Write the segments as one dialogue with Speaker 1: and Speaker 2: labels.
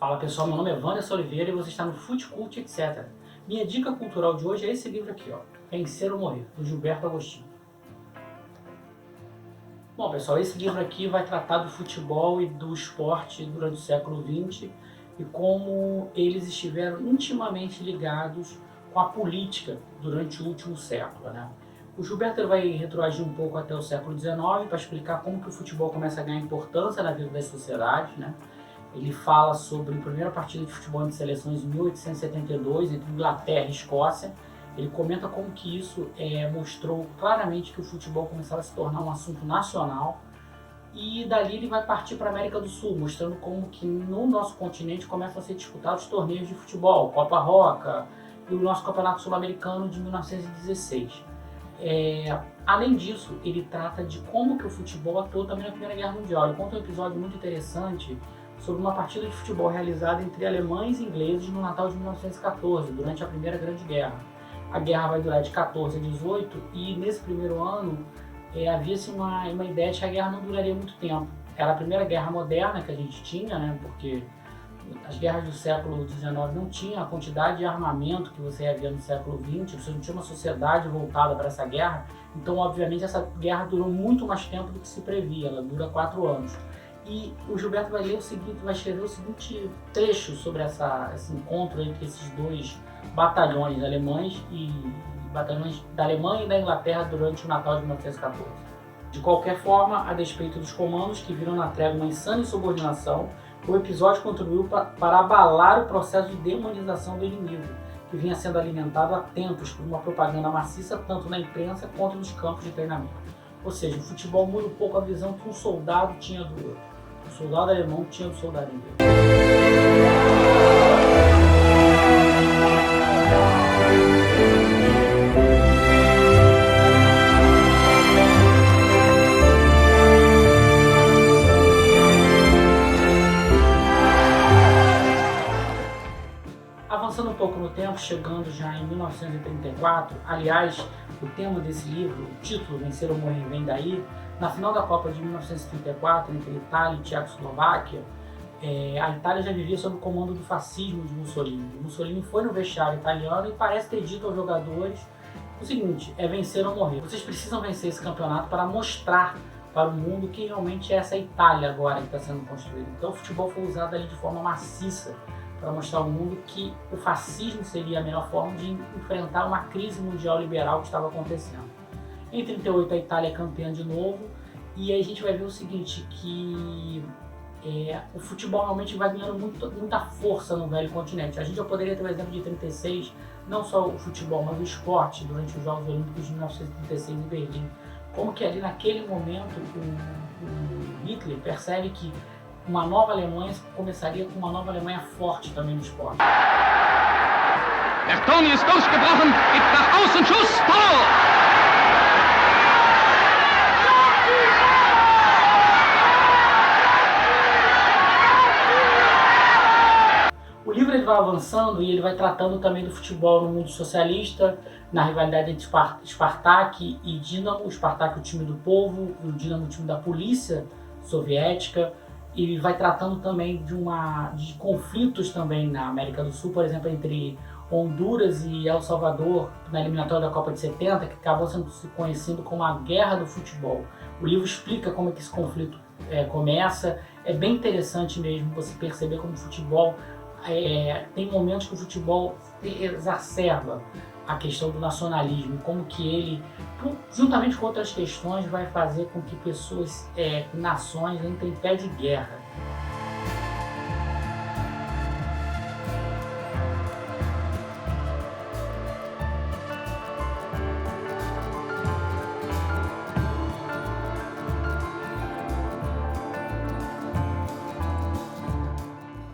Speaker 1: Fala pessoal, meu nome é Wanderson Oliveira e você está no Fute Cult, etc. Minha dica cultural de hoje é esse livro aqui, ó, Vencer ou Morrer, do Gilberto Agostinho. Bom pessoal, esse livro aqui vai tratar do futebol e do esporte durante o século XX e como eles estiveram intimamente ligados com a política durante o último século, né? O Gilberto vai retroagir um pouco até o século XIX para explicar como que o futebol começa a ganhar importância na vida das sociedades, né? Ele fala sobre a primeira partida de futebol entre seleções em 1872, entre Inglaterra e Escócia. Ele comenta como que isso mostrou claramente que o futebol começava a se tornar um assunto nacional. E dali ele vai partir para a América do Sul, mostrando como que no nosso continente começam a ser disputados torneios de futebol, Copa Roca e o nosso Campeonato Sul-Americano de 1916. Além disso, ele trata de como que o futebol atuou também na Primeira Guerra Mundial. Ele conta um episódio muito interessante sobre uma partida de futebol realizada entre alemães e ingleses no Natal de 1914, durante a Primeira Grande Guerra. A guerra vai durar de 14 a 18 e nesse primeiro ano havia-se uma ideia de que a guerra não duraria muito tempo. Era a primeira guerra moderna que a gente tinha, né, porque as guerras do século XIX não tinham a quantidade de armamento que você havia no século XX, você não tinha uma sociedade voltada para essa guerra, então obviamente essa guerra durou muito mais tempo do que se previa, ela dura 4 anos. E o Gilberto vai ler o seguinte, vai escrever o seguinte trecho sobre esse encontro entre esses dois batalhões alemães e batalhões da Alemanha e da Inglaterra durante o Natal de 1914. De qualquer forma, a despeito dos comandos que viram na trégua uma insana insubordinação, o episódio contribuiu para abalar o processo de demonização do inimigo, que vinha sendo alimentado há tempos por uma propaganda maciça tanto na imprensa quanto nos campos de treinamento. Ou seja, o futebol muda um pouco a visão que um soldado tinha do outro. O soldado alemão tinha do soldado inglês. Avançando um pouco no tempo, chegando já em 1934, aliás, o tema desse livro, o título Vencer ou Morrer vem daí. Na final da Copa de 1934, entre Itália e Tchecoslováquia, a Itália já vivia sob o comando do fascismo de Mussolini. Mussolini foi no vestiário italiano e parece ter dito aos jogadores o seguinte, é vencer ou morrer. Vocês precisam vencer esse campeonato para mostrar para o mundo que realmente é essa Itália agora que está sendo construída. Então o futebol foi usado ali de forma maciça para mostrar ao mundo que o fascismo seria a melhor forma de enfrentar uma crise mundial liberal que estava acontecendo. Em 38 a Itália é campeã de novo e aí a gente vai ver o seguinte, que o futebol realmente vai ganhando muita força no velho continente. A gente já poderia ter o exemplo de 36, não só o futebol, mas o esporte durante os Jogos Olímpicos de 1936 em Berlim. Como que ali naquele momento o Hitler percebe que uma nova Alemanha começaria com uma nova Alemanha forte também no esporte.
Speaker 2: Der Toni ist ausgebrochen, gibt nach außen Schuss, Tor!
Speaker 1: O livro ele vai avançando e ele vai tratando também do futebol no mundo socialista, na rivalidade entre Spartak e Dinamo, o Spartak o time do povo, o Dinamo o time da polícia soviética, e vai tratando também de conflitos também na América do Sul, por exemplo, entre Honduras e El Salvador, na eliminatória da Copa de 70, que acabou se conhecendo como a Guerra do Futebol. O livro explica como é que esse conflito começa, é bem interessante mesmo você perceber como o futebol, tem momentos que o futebol exacerba a questão do nacionalismo, como que ele, juntamente com outras questões, vai fazer com que pessoas, nações, entrem em pé de guerra.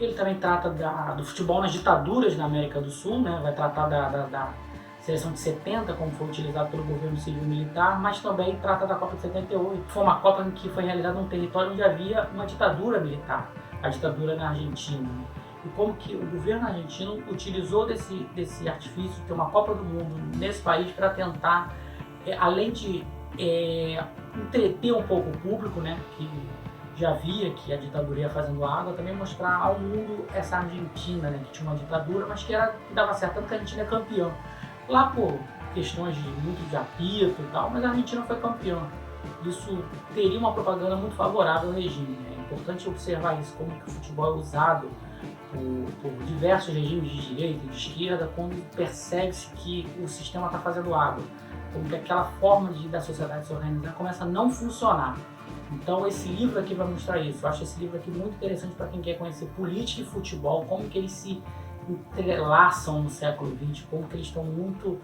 Speaker 1: Ele também trata do futebol nas ditaduras na América do Sul, né? Vai tratar da seleção de 70, como foi utilizado pelo governo civil militar, mas também trata da Copa de 78. Foi uma Copa em que foi realizada num território onde havia uma ditadura militar, a ditadura na Argentina. E como que o governo argentino utilizou desse artifício de ter uma Copa do Mundo nesse país para tentar, além de entreter um pouco o público, né, que já via que a ditadura ia fazendo água, também mostrar ao mundo essa Argentina, né, que tinha uma ditadura, mas que dava certo, tanto que a Argentina é campeã. Lá por questões muito de apito e tal, mas a Argentina foi campeã. Isso teria uma propaganda muito favorável ao regime. É importante observar isso, como que o futebol é usado por diversos regimes de direita e de esquerda, quando percebe-se que o sistema está fazendo água, como que aquela forma da sociedade se organizar começa a não funcionar. Então esse livro aqui vai mostrar isso. Eu acho esse livro aqui muito interessante para quem quer conhecer política e futebol, como que eles se entrelaçam no século XX, como que eles estão muito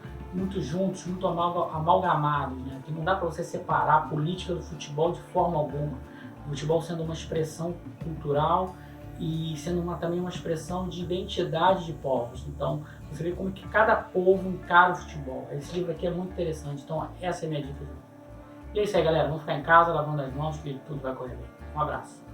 Speaker 1: juntos, muito amalgamados, né? Que não dá para você separar a política do futebol de forma alguma. O futebol sendo uma expressão cultural e sendo também uma expressão de identidade de povos. Então você vê como que cada povo encara o futebol. Esse livro aqui é muito interessante, então essa é a minha dica. E é isso aí, galera. Vamos ficar em casa, lavando as mãos, que tudo vai correr bem. Um abraço.